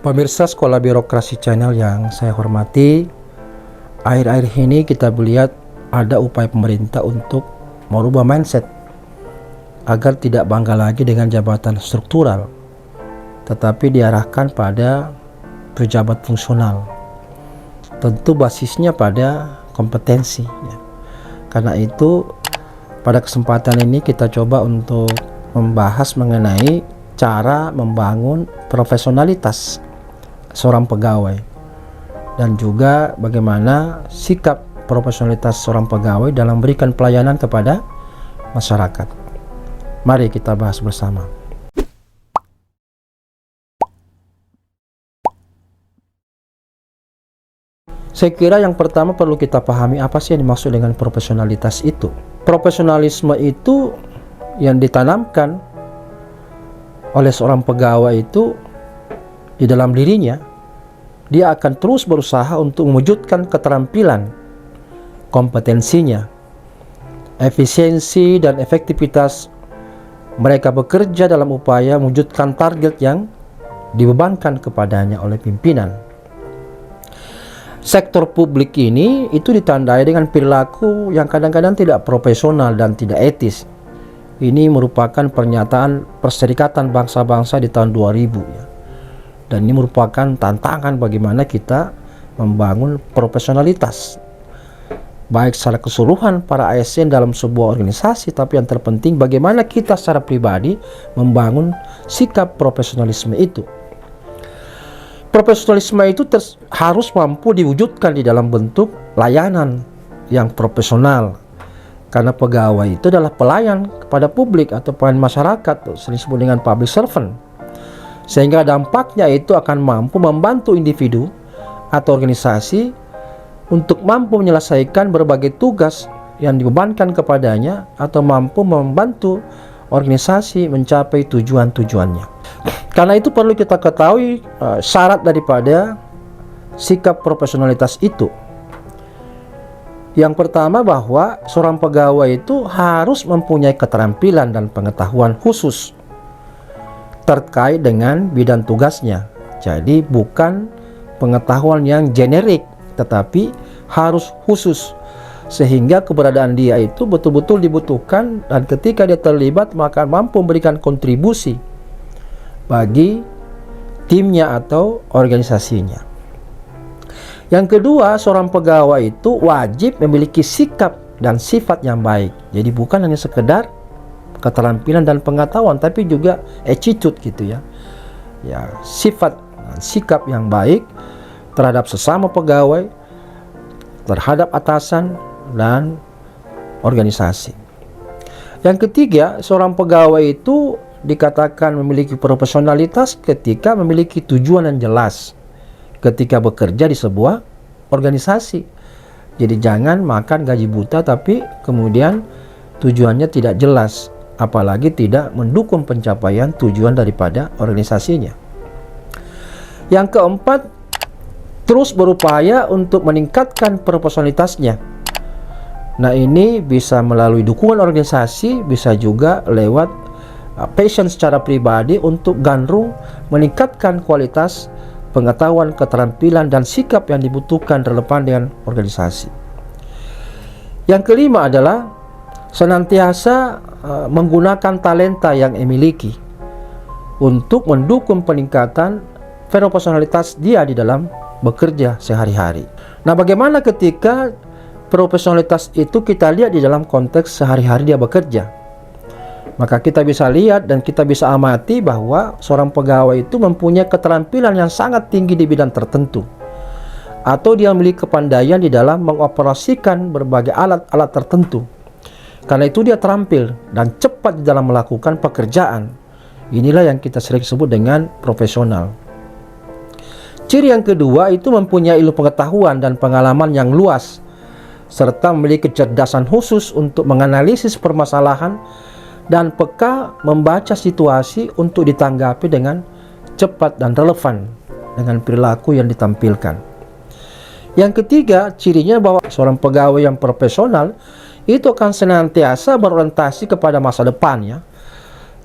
Pemirsa Sekolah Birokrasi Channel yang saya hormati, akhir-akhir ini kita melihat ada upaya pemerintah untuk merubah mindset agar tidak bangga lagi dengan jabatan struktural, tetapi diarahkan pada pejabat fungsional. Tentu basisnya pada kompetensi. Karena itu, pada kesempatan ini kita coba untuk membahas mengenai cara membangun profesionalitas seorang pegawai dan juga bagaimana sikap profesionalitas seorang pegawai dalam memberikan pelayanan kepada masyarakat. Mari kita bahas bersama. Saya kira yang pertama perlu kita pahami apa sih yang dimaksud dengan profesionalitas itu. Profesionalisme itu yang ditanamkan oleh seorang pegawai itu di dalam dirinya, dia akan terus berusaha untuk mewujudkan keterampilan, kompetensinya, efisiensi dan efektivitas mereka bekerja dalam upaya mewujudkan target yang dibebankan kepadanya oleh pimpinan. Sektor publik ini itu ditandai dengan perilaku yang kadang-kadang tidak profesional dan tidak etis. Ini merupakan pernyataan Perserikatan Bangsa-Bangsa di tahun 2000 ya. Dan ini merupakan tantangan bagaimana kita membangun profesionalitas baik secara keseluruhan para ASN dalam sebuah organisasi, tapi yang terpenting bagaimana kita secara pribadi membangun sikap profesionalisme itu. Profesionalisme itu harus mampu diwujudkan di dalam bentuk layanan yang profesional, karena pegawai itu adalah pelayan kepada publik atau pelayan masyarakat, sering disebut dengan public servant. Sehingga dampaknya itu akan mampu membantu individu atau organisasi untuk mampu menyelesaikan berbagai tugas yang dibebankan kepadanya atau mampu membantu organisasi mencapai tujuan-tujuannya. Karena itu perlu kita ketahui syarat daripada sikap profesionalitas itu. Yang pertama bahwa seorang pegawai itu harus mempunyai keterampilan dan pengetahuan khusus terkait dengan bidang tugasnya. Jadi bukan pengetahuan yang generik, tetapi harus khusus, sehingga keberadaan dia itu betul-betul dibutuhkan, dan ketika dia terlibat maka mampu memberikan kontribusi bagi timnya atau organisasinya. Yang kedua, seorang pegawai itu wajib memiliki sikap dan sifat yang baik. Jadi bukan hanya sekedar keterampilan dan pengetahuan, tapi juga attitude gitu ya. Ya, sifat dan sikap yang baik terhadap sesama pegawai, terhadap atasan dan organisasi. Yang ketiga, seorang pegawai itu dikatakan memiliki profesionalitas ketika memiliki tujuan yang jelas ketika bekerja di sebuah organisasi. Jadi jangan makan gaji buta tapi kemudian tujuannya tidak jelas, apalagi tidak mendukung pencapaian tujuan daripada organisasinya. Yang keempat, terus berupaya untuk meningkatkan profesionalitasnya. Nah, ini bisa melalui dukungan organisasi, bisa juga lewat passion secara pribadi untuk gandrung meningkatkan kualitas pengetahuan, keterampilan, dan sikap yang dibutuhkan relevan dengan organisasi. Yang kelima adalah senantiasa menggunakan talenta yang dimiliki untuk mendukung peningkatan profesionalitas dia di dalam bekerja sehari-hari. Nah, bagaimana ketika profesionalitas itu kita lihat di dalam konteks sehari-hari dia bekerja? Maka kita bisa lihat dan kita bisa amati bahwa seorang pegawai itu mempunyai keterampilan yang sangat tinggi di bidang tertentu, atau dia memiliki kepandaian di dalam mengoperasikan berbagai alat-alat tertentu. Karena itu dia terampil dan cepat di dalam melakukan pekerjaan. Inilah yang kita sering sebut dengan profesional. Ciri yang kedua itu mempunyai ilmu pengetahuan dan pengalaman yang luas, serta memiliki kecerdasan khusus untuk menganalisis permasalahan dan peka membaca situasi untuk ditanggapi dengan cepat dan relevan dengan perilaku yang ditampilkan. Yang ketiga, cirinya bahwa seorang pegawai yang profesional itu akan senantiasa berorientasi kepada masa depan ya,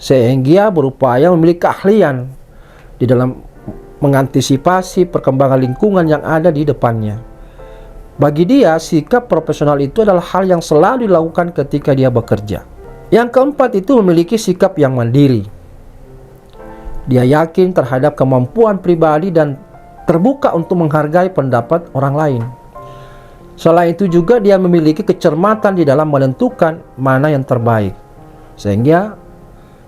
sehingga berupaya memiliki keahlian di dalam mengantisipasi perkembangan lingkungan yang ada di depannya. Bagi dia, sikap profesional itu adalah hal yang selalu dilakukan ketika dia bekerja. Yang keempat itu memiliki sikap yang mandiri. Dia yakin terhadap kemampuan pribadi dan terbuka untuk menghargai pendapat orang lain. Selain itu juga dia memiliki kecermatan di dalam menentukan mana yang terbaik. Sehingga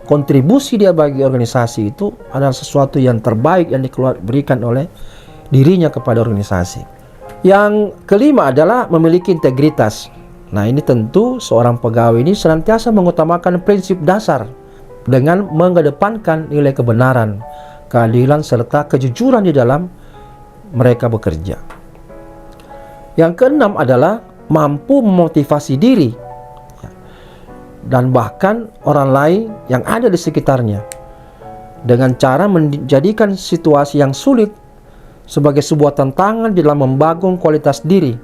kontribusi dia bagi organisasi itu adalah sesuatu yang terbaik yang diberikan oleh dirinya kepada organisasi. Yang kelima adalah memiliki integritas. Nah, ini tentu seorang pegawai ini senantiasa mengutamakan prinsip dasar dengan mengedepankan nilai kebenaran, keadilan, serta kejujuran di dalam mereka bekerja. Yang keenam adalah mampu memotivasi diri dan bahkan orang lain yang ada di sekitarnya dengan cara menjadikan situasi yang sulit sebagai sebuah tantangan di dalam membangun kualitas diri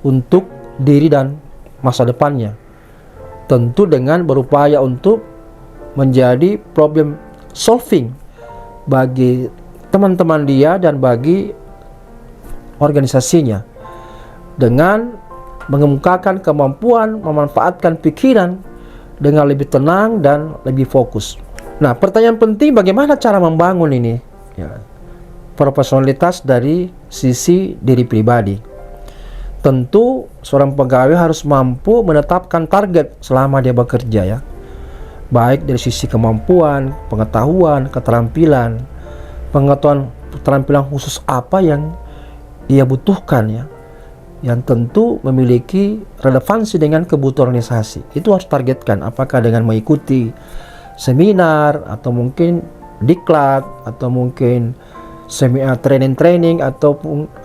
untuk diri dan masa depannya. Tentu dengan berupaya untuk menjadi problem solving bagi teman-teman dia dan bagi organisasinya, dengan mengemukakan kemampuan memanfaatkan pikiran dengan lebih tenang dan lebih fokus. Nah, pertanyaan penting, bagaimana cara membangun ini? Ya, profesionalitas dari sisi diri pribadi. Tentu seorang pegawai harus mampu menetapkan target selama dia bekerja, ya. Baik dari sisi kemampuan, pengetahuan, keterampilan khusus apa yang dia butuhkan, ya, yang tentu memiliki relevansi dengan kebutuhan organisasi. Itu harus targetkan, apakah dengan mengikuti seminar, atau mungkin diklat, atau mungkin training atau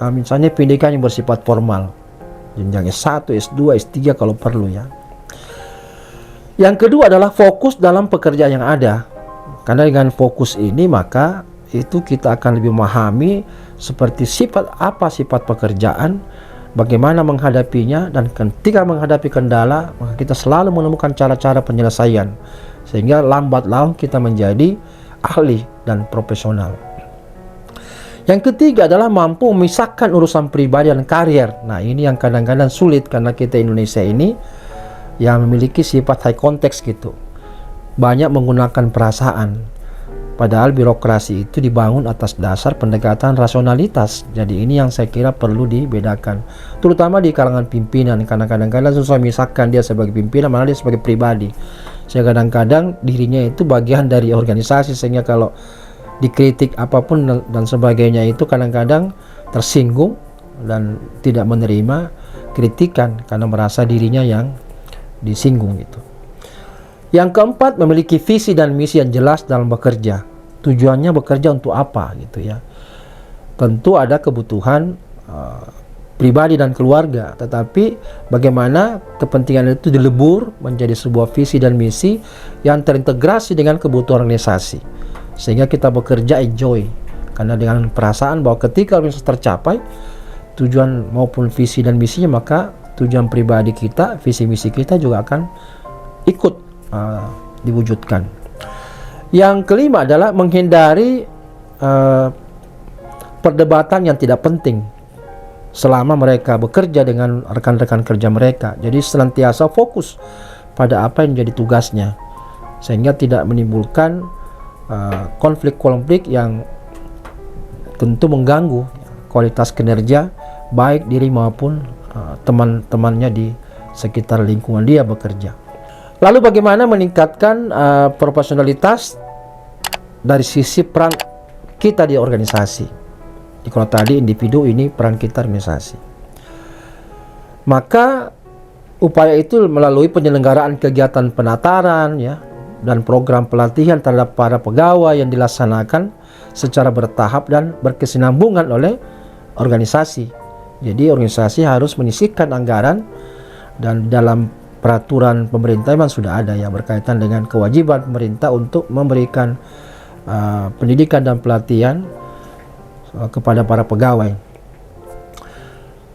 misalnya pendidikan yang bersifat formal, jenjang S1, S2, S3 kalau perlu, ya. Yang kedua adalah fokus dalam pekerjaan yang ada. Karena dengan fokus ini maka itu kita akan lebih memahami seperti sifat pekerjaan, bagaimana menghadapinya, dan ketika menghadapi kendala maka kita selalu menemukan cara-cara penyelesaian sehingga lambat laun kita menjadi ahli dan profesional. Yang ketiga adalah mampu memisahkan urusan pribadi dan karier. Nah, ini yang kadang-kadang sulit karena kita Indonesia ini yang memiliki sifat high context gitu, banyak menggunakan perasaan, padahal birokrasi itu dibangun atas dasar pendekatan rasionalitas. Jadi ini yang saya kira perlu dibedakan, terutama di kalangan pimpinan, karena kadang-kadang susah memisahkan dia sebagai pimpinan malah dia sebagai pribadi. Saya kadang-kadang dirinya itu bagian dari organisasi, sehingga kalau dikritik apapun dan sebagainya itu kadang-kadang tersinggung dan tidak menerima kritikan karena merasa dirinya yang disinggung gitu. Yang keempat, memiliki visi dan misi yang jelas dalam bekerja. Tujuannya bekerja untuk apa gitu, ya. Tentu ada kebutuhan pribadi dan keluarga, tetapi bagaimana kepentingan itu dilebur menjadi sebuah visi dan misi yang terintegrasi dengan kebutuhan organisasi, sehingga kita bekerja enjoy, karena dengan perasaan bahwa ketika organisasi tercapai tujuan maupun visi dan misinya, maka tujuan pribadi kita, visi misi kita juga akan ikut diwujudkan. Yang kelima adalah menghindari perdebatan yang tidak penting selama mereka bekerja dengan rekan-rekan kerja mereka. Jadi senantiasa fokus pada apa yang menjadi tugasnya, sehingga tidak menimbulkan konflik-konflik yang tentu mengganggu kualitas kinerja baik diri maupun teman-temannya di sekitar lingkungan dia bekerja. Lalu bagaimana meningkatkan profesionalitas dari sisi peran kita di organisasi? Kalau tadi individu, ini peran kita organisasi. Maka upaya itu melalui penyelenggaraan kegiatan penataran, ya, dan program pelatihan terhadap para pegawai yang dilaksanakan secara bertahap dan berkesinambungan oleh organisasi. Jadi organisasi harus menyisihkan anggaran, dan dalam peraturan pemerintah memang sudah ada, ya, berkaitan dengan kewajiban pemerintah untuk memberikan pendidikan dan pelatihan kepada para pegawai.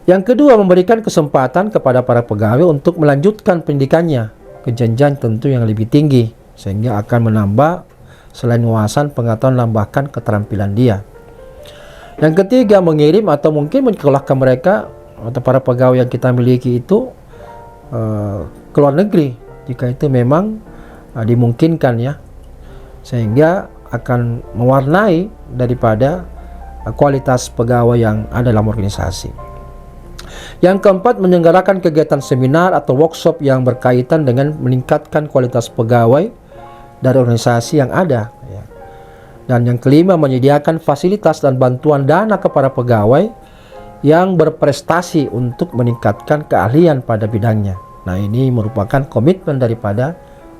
Yang kedua, memberikan kesempatan kepada para pegawai untuk melanjutkan pendidikannya ke jenjang tentu yang lebih tinggi, sehingga akan menambah selain wawasan, pengetahuan, bahkan keterampilan dia. Yang ketiga, mengirim atau mungkin menyekolahkan mereka atau para pegawai yang kita miliki itu ke luar negeri jika itu memang dimungkinkan ya, sehingga akan mewarnai daripada kualitas pegawai yang ada dalam organisasi. Yang keempat, menyelenggarakan kegiatan seminar atau workshop yang berkaitan dengan meningkatkan kualitas pegawai dari organisasi yang ada ya. Dan yang kelima, menyediakan fasilitas dan bantuan dana kepada pegawai yang berprestasi untuk meningkatkan keahlian pada bidangnya. Nah, ini merupakan komitmen daripada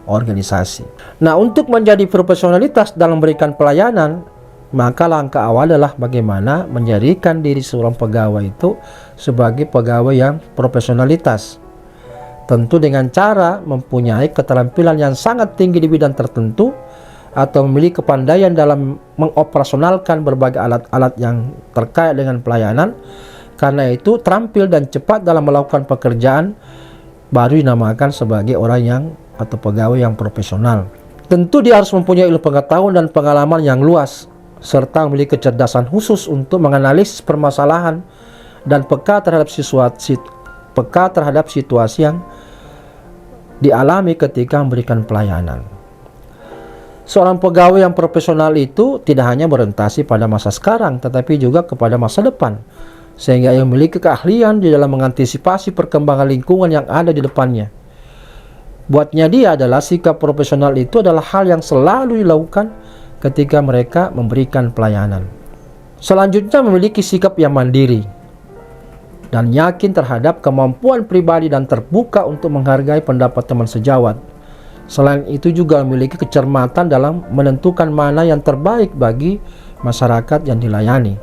organisasi. Nah, untuk menjadi profesionalitas dalam memberikan pelayanan, maka langkah awal adalah bagaimana menjadikan diri seorang pegawai itu sebagai pegawai yang profesionalitas. Tentu dengan cara mempunyai keterampilan yang sangat tinggi di bidang tertentu atau memiliki kepandaian dalam mengoperasionalkan berbagai alat-alat yang terkait dengan pelayanan. Karena itu, terampil dan cepat dalam melakukan pekerjaan baru dinamakan sebagai orang yang atau pegawai yang profesional. Tentu dia harus mempunyai ilmu pengetahuan dan pengalaman yang luas, serta memiliki kecerdasan khusus untuk menganalisis permasalahan dan peka terhadap situasi yang dialami ketika memberikan pelayanan. Seorang pegawai yang profesional itu tidak hanya berorientasi pada masa sekarang, tetapi juga kepada masa depan, sehingga ia memiliki keahlian di dalam mengantisipasi perkembangan lingkungan yang ada di depannya. Buatnya dia adalah sikap profesional itu adalah hal yang selalu dilakukan ketika mereka memberikan pelayanan. Selanjutnya, memiliki sikap yang mandiri dan yakin terhadap kemampuan pribadi dan terbuka untuk menghargai pendapat teman sejawat. Selain itu juga memiliki kecermatan dalam menentukan mana yang terbaik bagi masyarakat yang dilayani.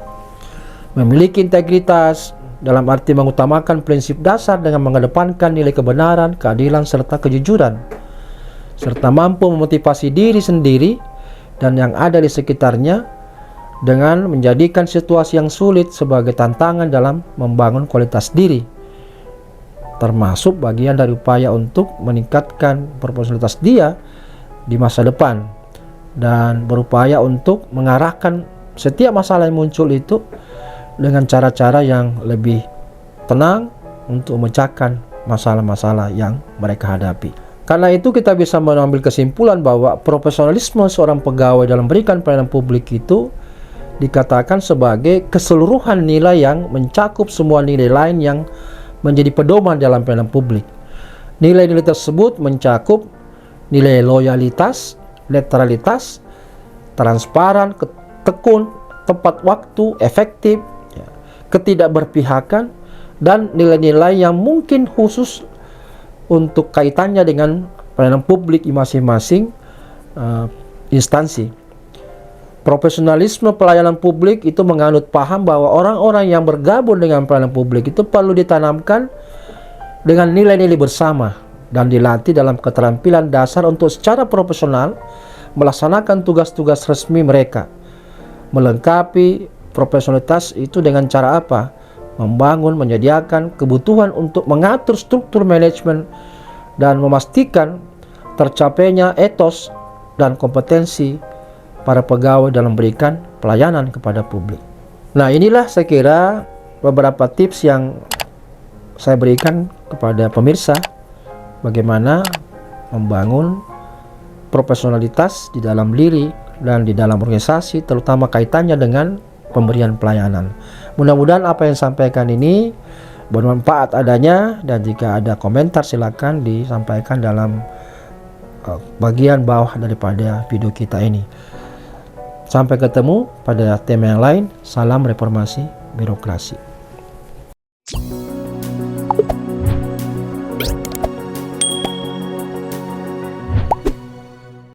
Memiliki integritas dalam arti mengutamakan prinsip dasar dengan mengedepankan nilai kebenaran, keadilan, serta kejujuran, serta mampu memotivasi diri sendiri dan yang ada di sekitarnya dengan menjadikan situasi yang sulit sebagai tantangan dalam membangun kualitas diri, termasuk bagian dari upaya untuk meningkatkan profesionalitas dia di masa depan, dan berupaya untuk mengarahkan setiap masalah yang muncul itu dengan cara-cara yang lebih tenang untuk memecahkan masalah-masalah yang mereka hadapi. Karena itu kita bisa mengambil kesimpulan bahwa profesionalisme seorang pegawai dalam memberikan pelayanan publik itu dikatakan sebagai keseluruhan nilai yang mencakup semua nilai lain yang menjadi pedoman dalam pelayanan publik. Nilai-nilai tersebut mencakup nilai loyalitas, netralitas, transparan, tekun, tepat waktu, efektif, ketidakberpihakan, dan nilai-nilai yang mungkin khusus untuk kaitannya dengan pelayanan publik di masing-masing instansi. Profesionalisme pelayanan publik itu menganut paham bahwa orang-orang yang bergabung dengan pelayanan publik itu perlu ditanamkan dengan nilai-nilai bersama dan dilatih dalam keterampilan dasar untuk secara profesional melaksanakan tugas-tugas resmi mereka. Melengkapi profesionalitas itu dengan cara apa? Membangun, menyediakan kebutuhan untuk mengatur struktur manajemen dan memastikan tercapainya etos dan kompetensi para pegawai dalam memberikan pelayanan kepada publik. Nah, inilah saya kira beberapa tips yang saya berikan kepada pemirsa bagaimana membangun profesionalitas di dalam diri dan di dalam organisasi, terutama kaitannya dengan pemberian pelayanan. Mudah-mudahan apa yang sampaikan ini bermanfaat adanya, dan jika ada komentar silakan disampaikan dalam bagian bawah daripada video kita ini. Sampai ketemu pada tema yang lain. Salam reformasi birokrasi.